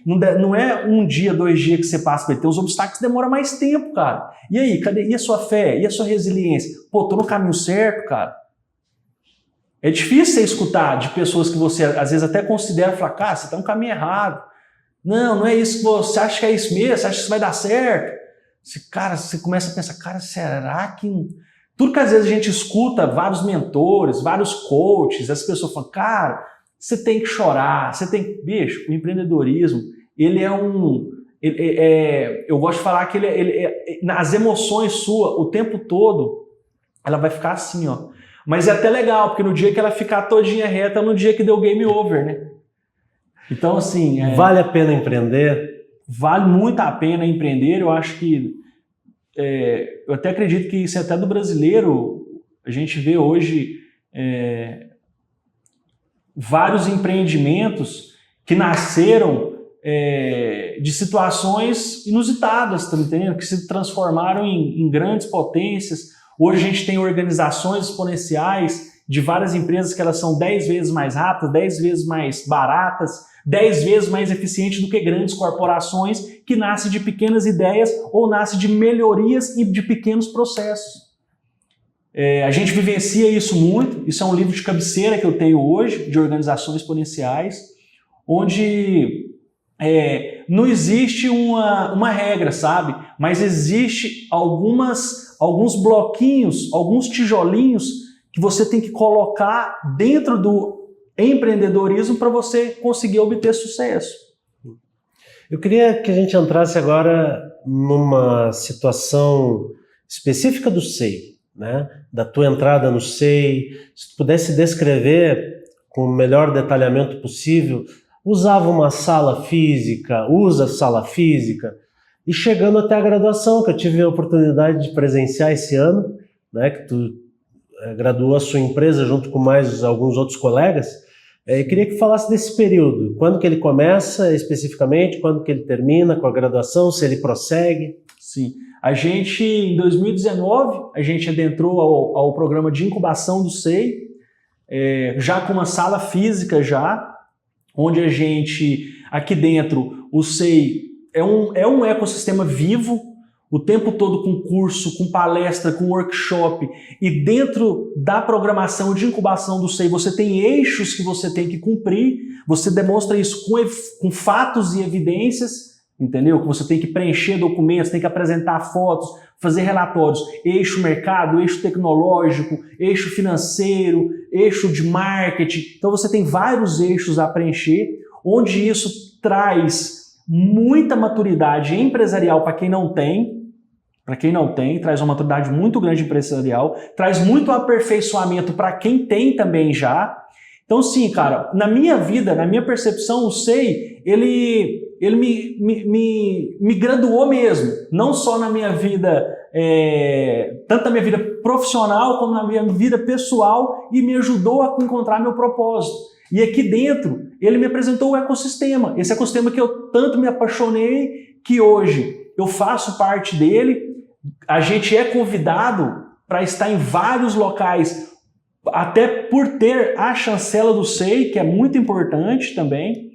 [SPEAKER 1] não é um dia, 2 dias que você passa por ter, os obstáculos demoram mais tempo, cara. E aí, e a sua fé? E a sua resiliência? Pô, tô no caminho certo, cara. É difícil você escutar de pessoas que você às vezes até considera e fala, cara, você tá no caminho errado. Não é isso que você acha que é isso mesmo, você acha que isso vai dar certo. Você começa a pensar, cara, será que... Tudo que às vezes a gente escuta, vários mentores, vários coaches, as pessoas falam, cara, você tem que chorar, você tem... Bicho, o empreendedorismo, ele é eu gosto de falar que as emoções suas, o tempo todo, ela vai ficar assim, ó. Mas é até legal, porque no dia que ela ficar todinha reta, é no dia que deu game over, né? Então, assim...
[SPEAKER 2] Vale a pena empreender?
[SPEAKER 1] Vale muito a pena empreender, eu acho que... eu até acredito que isso é até do brasileiro, a gente vê hoje vários empreendimentos que nasceram de situações inusitadas, tá entendendo? Que se transformaram em grandes potências. Hoje a gente tem organizações exponenciais de várias empresas que elas são 10 vezes mais rápidas, 10 vezes mais baratas, 10 vezes mais eficientes do que grandes corporações que nascem de pequenas ideias ou nascem de melhorias e de pequenos processos. A gente vivencia isso muito, isso é um livro de cabeceira que eu tenho hoje, de organizações exponenciais, onde não existe uma regra, sabe? Mas existe alguns bloquinhos, alguns tijolinhos que você tem que colocar dentro do empreendedorismo para você conseguir obter sucesso.
[SPEAKER 2] Eu queria que a gente entrasse agora numa situação específica do SEI, né? Da tua entrada no SEI, se tu pudesse descrever com o melhor detalhamento possível, usava uma sala física, usa sala física, e chegando até a graduação, que eu tive a oportunidade de presenciar esse ano, né? Que tu graduou a sua empresa junto com mais alguns outros colegas. Eu queria que falasse desse período, quando que ele começa especificamente, quando que ele termina com a graduação, se ele prossegue.
[SPEAKER 1] Sim, a gente em 2019, a gente adentrou ao programa de incubação do SEI, já com uma sala física já, onde a gente, aqui dentro, o SEI é um ecossistema vivo, o tempo todo com curso, com palestra, com workshop, e dentro da programação de incubação do SEI você tem eixos que você tem que cumprir, você demonstra isso com fatos e evidências, entendeu? Que você tem que preencher documentos, tem que apresentar fotos, fazer relatórios, eixo mercado, eixo tecnológico, eixo financeiro, eixo de marketing, então você tem vários eixos a preencher, onde isso traz muita maturidade empresarial para quem não tem, traz uma maturidade muito grande empresarial, traz muito aperfeiçoamento para quem tem também já. Então, sim, cara, na minha vida, na minha percepção, o SEI, ele me graduou mesmo, não só na minha vida, tanto na minha vida profissional como na minha vida pessoal, e me ajudou a encontrar meu propósito. E aqui dentro, ele me apresentou o ecossistema, esse ecossistema que eu tanto me apaixonei, que hoje eu faço parte dele. A gente é convidado para estar em vários locais, até por ter a chancela do SEI, que é muito importante também.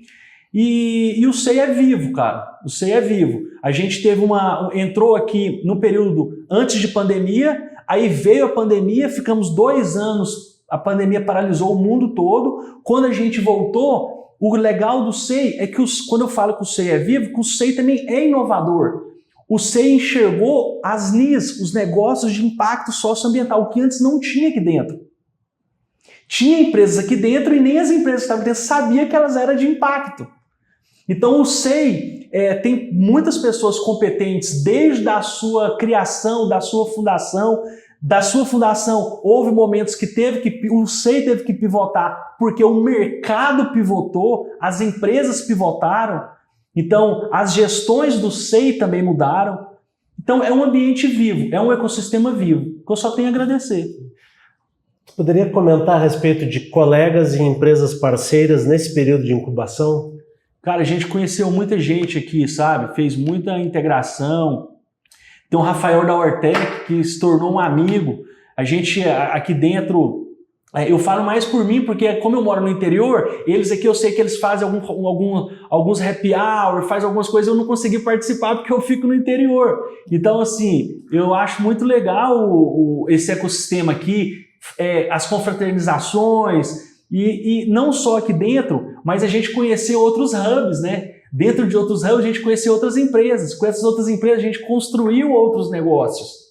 [SPEAKER 1] E o SEI é vivo, cara. O SEI é vivo. A gente entrou aqui no período antes de pandemia, aí veio a pandemia, ficamos 2 anos, a pandemia paralisou o mundo todo. Quando a gente voltou, o legal do SEI é que quando eu falo que o SEI é vivo, que o SEI também é inovador. O SEI enxergou as NIS, os negócios de impacto socioambiental, que antes não tinha aqui dentro. Tinha empresas aqui dentro e nem as empresas que estavam dentro sabiam que elas eram de impacto. Então o SEI tem muitas pessoas competentes desde a sua criação, da sua fundação. Da sua fundação houve momentos que o SEI teve que pivotar porque o mercado pivotou, as empresas pivotaram. Então, as gestões do SEI também mudaram. Então, é um ambiente vivo, é um ecossistema vivo, que eu só tenho a agradecer.
[SPEAKER 2] Você poderia comentar a respeito de colegas e empresas parceiras nesse período de incubação?
[SPEAKER 1] Cara, a gente conheceu muita gente aqui, sabe? Fez muita integração. Tem o Rafael da Ortec, que se tornou um amigo. A gente aqui dentro, eu falo mais por mim, porque como eu moro no interior, eles aqui eu sei que eles fazem alguns happy hour, fazem algumas coisas, eu não consegui participar porque eu fico no interior. Então, assim, eu acho muito legal esse ecossistema aqui, as confraternizações, e não só aqui dentro, mas a gente conheceu outros hubs, né? Dentro de outros hubs a gente conheceu outras empresas, com essas outras empresas a gente construiu outros negócios.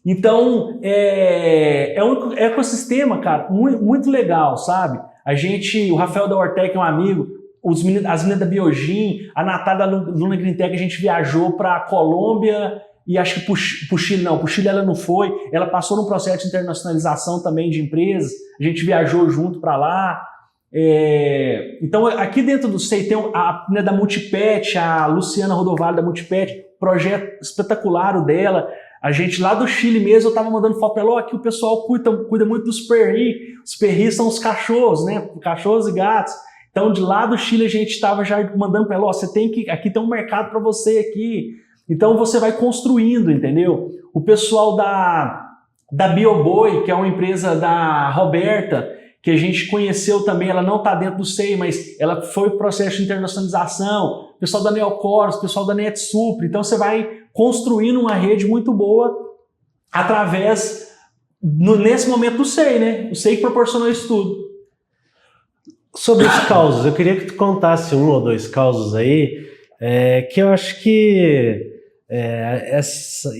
[SPEAKER 1] Então, é um ecossistema, cara, muito, muito legal, sabe? O Rafael da Ortec é um amigo, as meninas da Biogin, a Natália da Luna Greentech, a gente viajou para a Colômbia e acho que para o Chile ela não foi, ela passou num processo de internacionalização também de empresas, a gente viajou junto para lá. Então, aqui dentro do SEI tem a da Multipet, a Luciana Rodovalho da Multipet, projeto espetacular o dela. A gente lá do Chile mesmo, eu estava mandando foto para ela, aqui o pessoal cuida muito dos perris. Os perris são os cachorros, né? Cachorros e gatos. Então, de lá do Chile, a gente estava já mandando para ela, aqui tem um mercado para você aqui. Então, você vai construindo, entendeu? O pessoal da Bioboi, que é uma empresa da Roberta, que a gente conheceu também, ela não está dentro do SEI, mas ela foi para o processo de internacionalização. O pessoal da Neocoros, o pessoal da NetSupra. Então, você vai construindo uma rede muito boa nesse momento do SEI, né? O SEI que proporcionou isso tudo.
[SPEAKER 2] Sobre os causos, eu queria que tu contasse 1 ou 2 causos aí, que eu acho que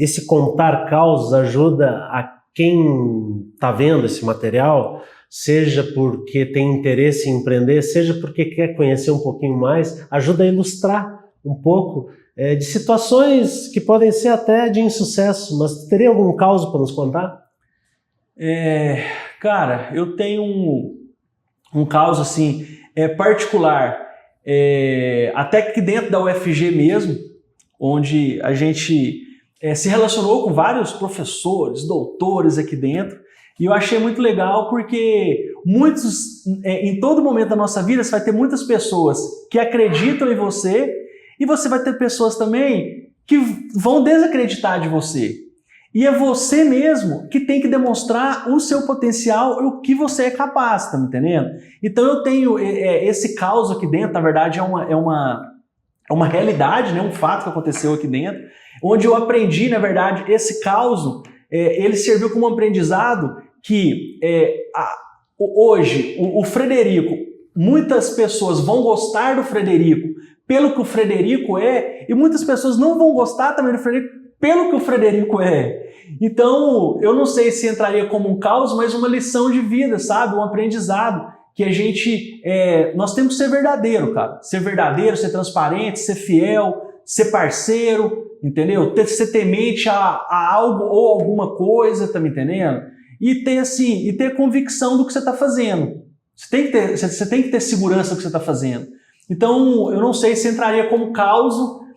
[SPEAKER 2] esse contar causos ajuda a quem está vendo esse material, seja porque tem interesse em empreender, seja porque quer conhecer um pouquinho mais, ajuda a ilustrar um pouco de situações que podem ser até de insucesso, mas teria algum caso para nos contar?
[SPEAKER 1] Cara, eu tenho um caso assim, particular, até que dentro da UFG mesmo, onde a gente se relacionou com vários professores, doutores aqui dentro, e eu achei muito legal porque em todo momento da nossa vida você vai ter muitas pessoas que acreditam em você e você vai ter pessoas também que vão desacreditar de você. E é você mesmo que tem que demonstrar o seu potencial e o que você é capaz, tá me entendendo? Então eu tenho esse caos aqui dentro, na verdade é uma realidade, né? Um fato que aconteceu aqui dentro, onde eu aprendi, na verdade, esse caos, ele serviu como um aprendizado que hoje o Frederico, muitas pessoas vão gostar do Frederico pelo que o Frederico é, e muitas pessoas não vão gostar também do Frederico pelo que o Frederico é. Então, eu não sei se entraria como um caos, mas uma lição de vida, sabe? Um aprendizado que nós temos que ser verdadeiro, cara. Ser verdadeiro, ser transparente, ser fiel, ser parceiro, entendeu? Ser temente a algo ou alguma coisa, tá me entendendo? E ter convicção do que você está fazendo. Você tem que ter segurança do que você está fazendo. Então, eu não sei se entraria como caos,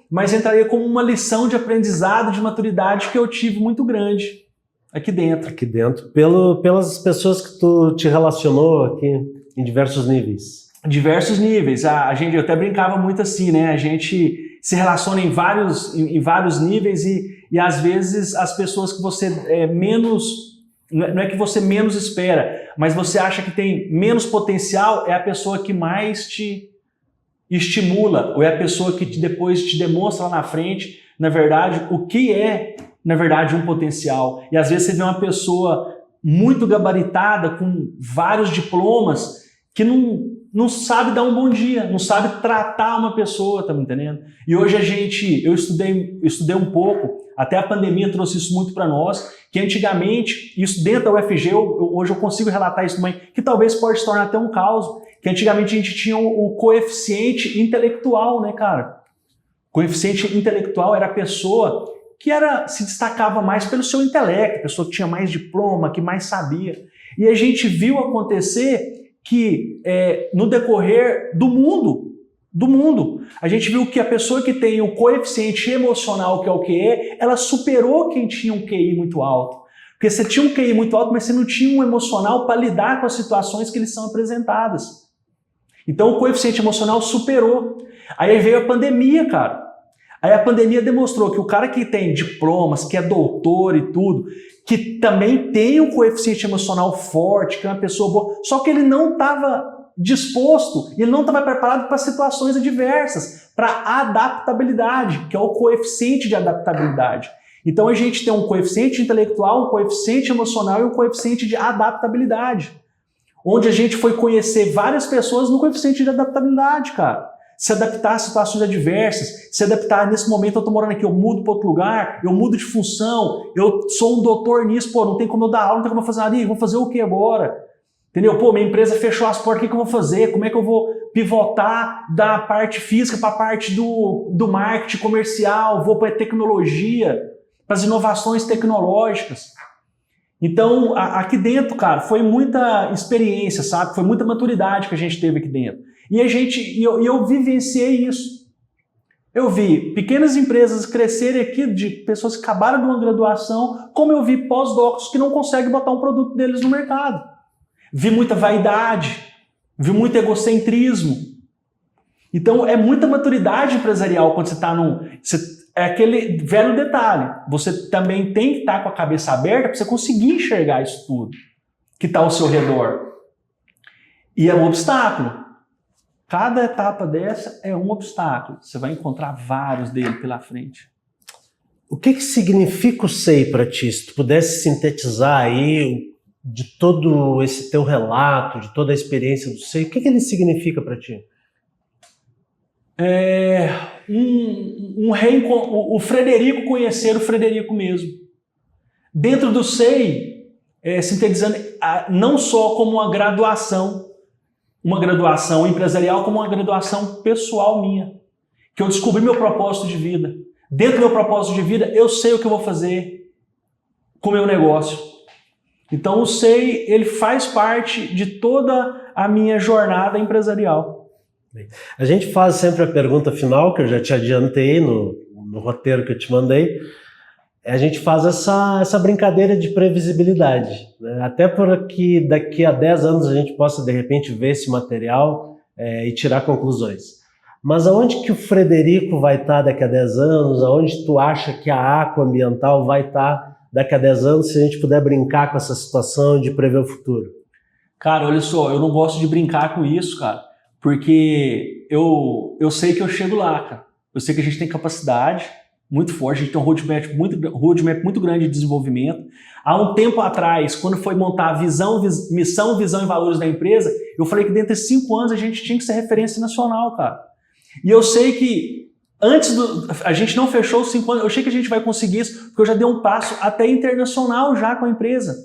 [SPEAKER 1] mas entraria como uma lição de aprendizado, de maturidade que eu tive muito grande aqui dentro.
[SPEAKER 2] Aqui dentro, pelas pessoas que tu te relacionou aqui em diversos níveis.
[SPEAKER 1] Diversos níveis. Eu até brincava muito assim, né? A gente se relaciona em vários níveis e às vezes as pessoas que você menos... Não é que você menos espera, mas você acha que tem menos potencial, é a pessoa que mais te estimula, ou é a pessoa que depois te demonstra lá na frente, na verdade, o que é, na verdade, um potencial. E às vezes você vê uma pessoa muito gabaritada, com vários diplomas, que não sabe dar um bom dia, não sabe tratar uma pessoa, tá me entendendo? E hoje eu estudei um pouco, até a pandemia trouxe isso muito para nós, que antigamente, isso dentro da UFG, hoje eu consigo relatar isso também, que talvez pode se tornar até um caos, que antigamente a gente tinha o coeficiente intelectual, né, cara? Coeficiente intelectual era a pessoa que se destacava mais pelo seu intelecto, a pessoa que tinha mais diploma, que mais sabia. E a gente viu acontecer que no decorrer do mundo, do mundo. A gente viu que a pessoa que tem o coeficiente emocional, que é o QE, ela superou quem tinha um QI muito alto. Porque você tinha um QI muito alto, mas você não tinha um emocional para lidar com as situações que lhes são apresentadas. Então o coeficiente emocional superou. Aí veio a pandemia, cara. Aí a pandemia demonstrou que o cara que tem diplomas, que é doutor e tudo, que também tem um coeficiente emocional forte, que é uma pessoa boa, só que ele não estava disposto, ele não estava preparado para situações adversas, para adaptabilidade, que é o coeficiente de adaptabilidade. Então a gente tem um coeficiente intelectual, um coeficiente emocional e um coeficiente de adaptabilidade, onde a gente foi conhecer várias pessoas no coeficiente de adaptabilidade, cara. Se adaptar a situações adversas, se adaptar, nesse momento eu estou morando aqui, eu mudo para outro lugar, eu mudo de função, eu sou um doutor nisso, pô, não tem como eu dar aula, não tem como eu fazer nada, vou fazer o que agora? Entendeu? Pô, minha empresa fechou as portas, o que eu vou fazer? Como é que eu vou pivotar da parte física para a parte do marketing comercial? Vou para a tecnologia, para as inovações tecnológicas. Então, aqui dentro, cara, foi muita experiência, sabe? Foi muita maturidade que a gente teve aqui dentro. E eu vivenciei isso. Eu vi pequenas empresas crescerem aqui, de pessoas que acabaram de uma graduação, como eu vi pós-docs que não conseguem botar um produto deles no mercado. Vi muita vaidade, vi muito egocentrismo. Então, é muita maturidade empresarial quando você está é aquele velho detalhe. Você também tem que estar com a cabeça aberta para você conseguir enxergar isso tudo que está ao seu redor. E é um obstáculo. Cada etapa dessa é um obstáculo. Você vai encontrar vários dele pela frente.
[SPEAKER 2] O que significa o SEI para ti? Se tu pudesse sintetizar aí de todo esse teu relato, de toda a experiência do SEI, o que ele significa para ti?
[SPEAKER 1] O Frederico conhecer o Frederico mesmo. Dentro do SEI, sintetizando, não só como uma graduação empresarial, como uma graduação pessoal minha, que eu descobri meu propósito de vida. Dentro do meu propósito de vida, eu sei o que eu vou fazer com o meu negócio. Então o SEI, ele faz parte de toda a minha jornada empresarial.
[SPEAKER 2] A gente faz sempre a pergunta final, que eu já te adiantei no roteiro que eu te mandei. A gente faz essa brincadeira de previsibilidade, né? Até porque daqui a 10 anos a gente possa, de repente, ver esse material e tirar conclusões. Mas aonde que o Frederico vai estar daqui a 10 anos? Aonde tu acha que a Aqua Ambiental vai estar daqui a 10 anos, se a gente puder brincar com essa situação de prever o futuro?
[SPEAKER 1] Cara, olha só, eu não gosto de brincar com isso, cara, porque eu sei que eu chego lá, cara. Eu sei que a gente tem capacidade muito forte, a gente tem um roadmap muito grande de desenvolvimento. Há um tempo atrás, quando foi montar a missão, visão e valores da empresa, eu falei que dentro de 5 anos a gente tinha que ser referência nacional, cara. E eu sei que a gente não fechou os 5 anos, eu sei que a gente vai conseguir isso, porque eu já dei um passo até internacional já com a empresa.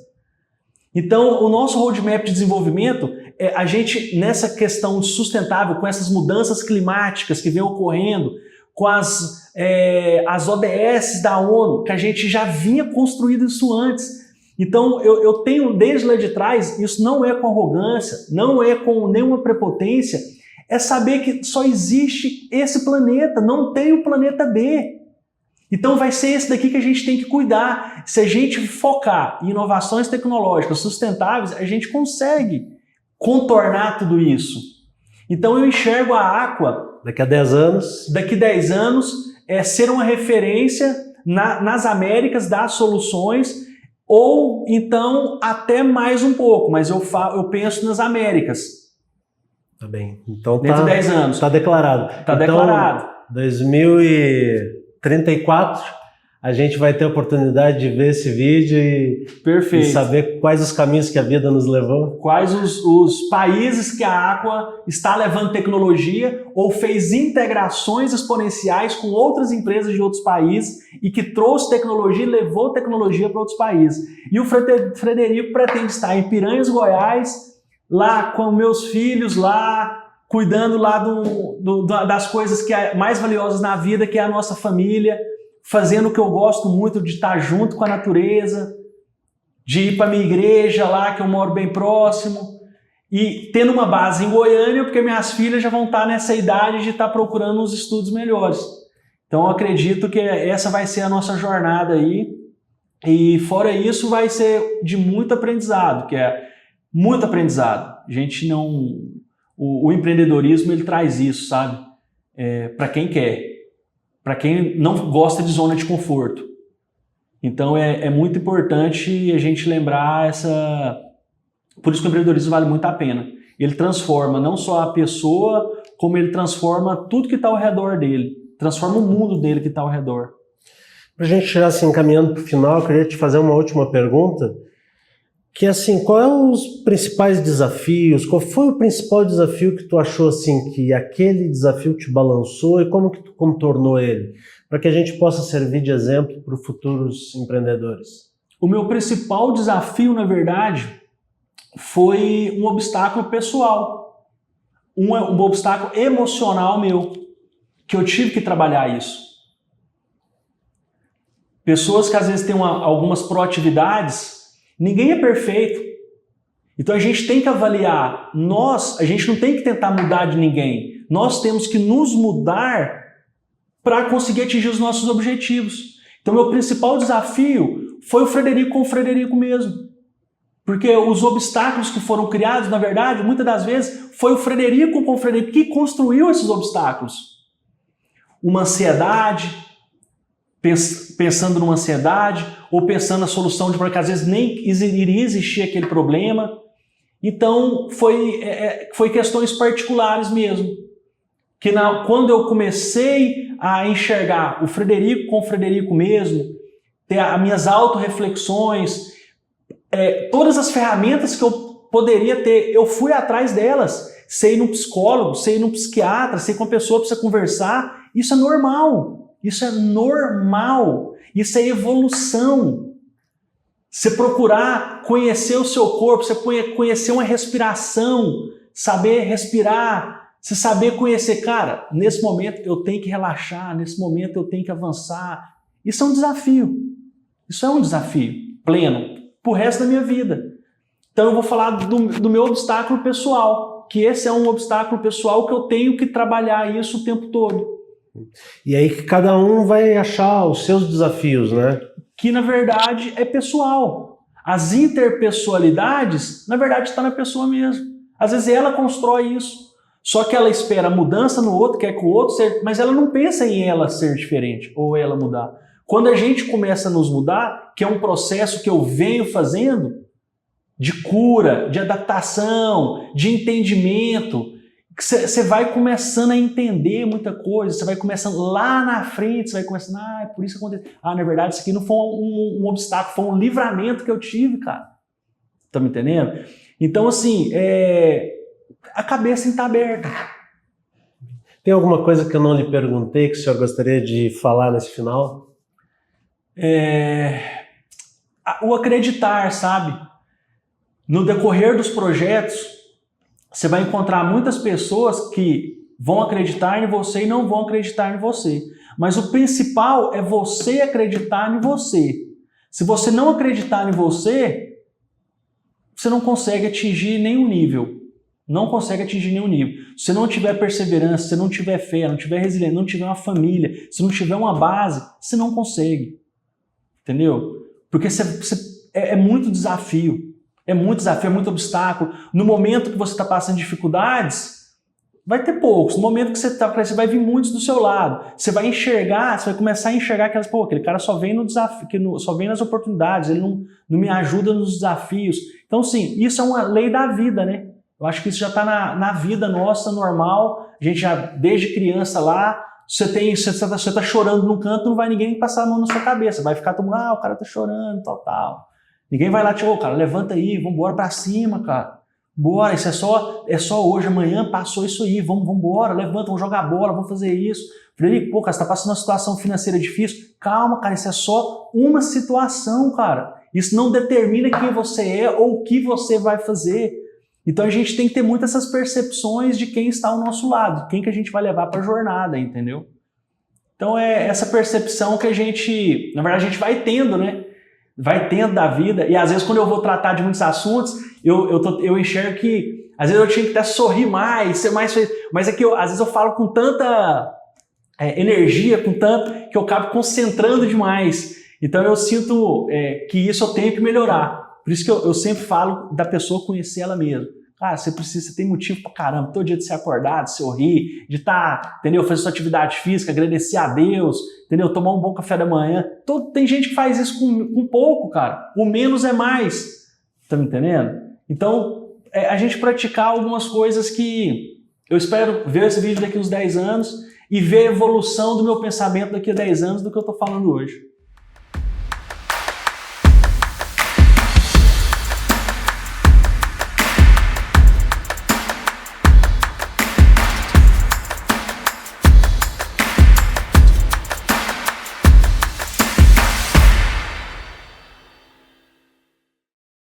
[SPEAKER 1] Então, o nosso roadmap de desenvolvimento, a gente, nessa questão sustentável, com essas mudanças climáticas que vem ocorrendo, com as ODS da ONU, que a gente já vinha construindo isso antes. Então, eu tenho desde lá de trás, isso não é com arrogância, não é com nenhuma prepotência, é saber que só existe esse planeta, não tem o planeta B. Então vai ser esse daqui que a gente tem que cuidar. Se a gente focar em inovações tecnológicas sustentáveis, a gente consegue contornar tudo isso. Então eu enxergo a Aqua
[SPEAKER 2] daqui a 10 anos,
[SPEAKER 1] ser uma referência nas Américas, das soluções, ou então até mais um pouco, mas eu penso nas Américas.
[SPEAKER 2] Tá bem. Então
[SPEAKER 1] dentro de 10 anos.
[SPEAKER 2] Está declarado.
[SPEAKER 1] Está declarado.
[SPEAKER 2] 2034, a gente vai ter a oportunidade de ver esse vídeo e saber quais os caminhos que a vida nos levou.
[SPEAKER 1] Quais os países que a Aqua está levando tecnologia ou fez integrações exponenciais com outras empresas de outros países e que trouxe tecnologia e levou tecnologia para outros países. E o Frederico pretende estar em Piranhas, Goiás, lá com meus filhos, lá cuidando lá das coisas que é mais valiosas na vida, que é a nossa família, fazendo o que eu gosto muito, de estar junto com a natureza, de ir para a minha igreja lá, que eu moro bem próximo, e tendo uma base em Goiânia, porque minhas filhas já vão estar nessa idade de estar procurando uns estudos melhores. Então eu acredito que essa vai ser a nossa jornada aí, e fora isso vai ser de muito aprendizado, que é muito aprendizado. A gente não... O empreendedorismo, ele traz isso, sabe? Para quem quer, para quem não gosta de zona de conforto. Então é muito importante a gente lembrar essa... Por isso que o empreendedorismo vale muito a pena. Ele transforma não só a pessoa, como ele transforma tudo que está ao redor dele. Transforma o mundo dele que está ao redor.
[SPEAKER 2] Para a gente já assim, encaminhando para o final, eu queria te fazer uma última pergunta, que assim, qual é os principais desafios, qual foi o principal desafio que tu achou assim, que aquele desafio te balançou e como que tu contornou ele? Para que a gente possa servir de exemplo para os futuros empreendedores.
[SPEAKER 1] O meu principal desafio, na verdade, foi um obstáculo pessoal, um obstáculo emocional meu, que eu tive que trabalhar isso. Pessoas que às vezes têm algumas proatividades, ninguém é perfeito. Então a gente tem que avaliar, a gente não tem que tentar mudar de ninguém, nós temos que nos mudar para conseguir atingir os nossos objetivos. Então meu principal desafio foi o Frederico com o Frederico mesmo. Porque os obstáculos que foram criados, na verdade, muitas das vezes, foi o Frederico com o Frederico que construiu esses obstáculos. Uma ansiedade, pensando numa ansiedade, ou pensando na solução de porque às vezes nem iria existir aquele problema. Então, foi questões particulares mesmo. Que quando eu comecei a enxergar o Frederico com o Frederico mesmo, ter as minhas autorreflexões, todas as ferramentas que eu poderia ter, eu fui atrás delas. Sei ir num psicólogo, sei ir num psiquiatra, sei com a pessoa precisa conversar. Isso é normal. Isso é normal. Isso é evolução. Você procurar conhecer o seu corpo, você conhecer uma respiração, saber respirar, você saber conhecer, cara, nesse momento eu tenho que relaxar, nesse momento eu tenho que avançar. Isso é um desafio. Isso é um desafio pleno pro resto da minha vida. Então eu vou falar do meu obstáculo pessoal, que esse é um obstáculo pessoal que eu tenho que trabalhar isso o tempo todo.
[SPEAKER 2] E aí que cada um vai achar os seus desafios, né?
[SPEAKER 1] Que na verdade é pessoal. As interpessoalidades, na verdade, está na pessoa mesmo. Às vezes ela constrói isso. Só que ela espera mudança no outro, quer que o outro seja, mas ela não pensa em ela ser diferente ou ela mudar. Quando a gente começa a nos mudar, que é um processo que eu venho fazendo de cura, de adaptação, de entendimento, você vai começando a entender muita coisa, você vai começando lá na frente, você vai começando, é por isso que aconteceu. Na verdade, isso aqui não foi um obstáculo, foi um livramento que eu tive, cara. Tá me entendendo? Então, assim, a cabeça está aberta.
[SPEAKER 2] Tem alguma coisa que eu não lhe perguntei que o senhor gostaria de falar nesse final?
[SPEAKER 1] O acreditar, sabe? No decorrer dos projetos, você vai encontrar muitas pessoas que vão acreditar em você e não vão acreditar em você. Mas o principal é você acreditar em você. Se você não acreditar em você, você não consegue atingir nenhum nível. Não consegue atingir nenhum nível. Se você não tiver perseverança, se não tiver fé, não tiver resiliência, não tiver uma família, se não tiver uma base, você não consegue. Entendeu? Porque é muito desafio. É muito desafio, é muito obstáculo. No momento que você está passando dificuldades, vai ter poucos. No momento que você está crescendo, vai vir muitos do seu lado. Você vai enxergar, você vai começar a enxergar aquele cara só vem no desafio, só vem nas oportunidades, ele não me ajuda nos desafios. Então, sim, isso é uma lei da vida, né? Eu acho que isso já está na vida nossa, normal. A gente já, desde criança lá, você está chorando num canto, não vai ninguém passar a mão na sua cabeça. Vai ficar todo mundo, o cara tá chorando, tal. Ninguém vai lá, cara, levanta aí, vambora pra cima, cara. Bora, isso é só hoje, amanhã passou isso aí, vambora, levanta, vamos jogar bola, vamos fazer isso. Frederico, cara, você tá passando uma situação financeira difícil. Calma, cara, isso é só uma situação, cara. Isso não determina quem você é ou o que você vai fazer. Então a gente tem que ter muito essas percepções de quem está ao nosso lado, quem que a gente vai levar para a jornada, entendeu? Então é essa percepção que a gente, na verdade, a gente vai tendo, né? Vai tendo da vida, e às vezes quando eu vou tratar de muitos assuntos, eu enxergo que Às vezes eu tinha que até sorrir mais, ser mais feliz. Mas é que às vezes eu falo com tanta energia, com tanto, que eu acabo concentrando demais. Então eu sinto que isso eu tenho que melhorar. Por isso que eu sempre falo da pessoa conhecer ela mesma. Cara, você tem motivo pra caramba, todo dia de ser acordado, de sorrir, de estar, entendeu? Fazer sua atividade física, agradecer a Deus, entendeu? Tomar um bom café da manhã. Tem gente que faz isso com pouco, cara. O menos é mais. Tá me entendendo? Então, a gente praticar algumas coisas que eu espero ver esse vídeo daqui uns 10 anos e ver a evolução do meu pensamento daqui a 10 anos do que eu tô falando hoje.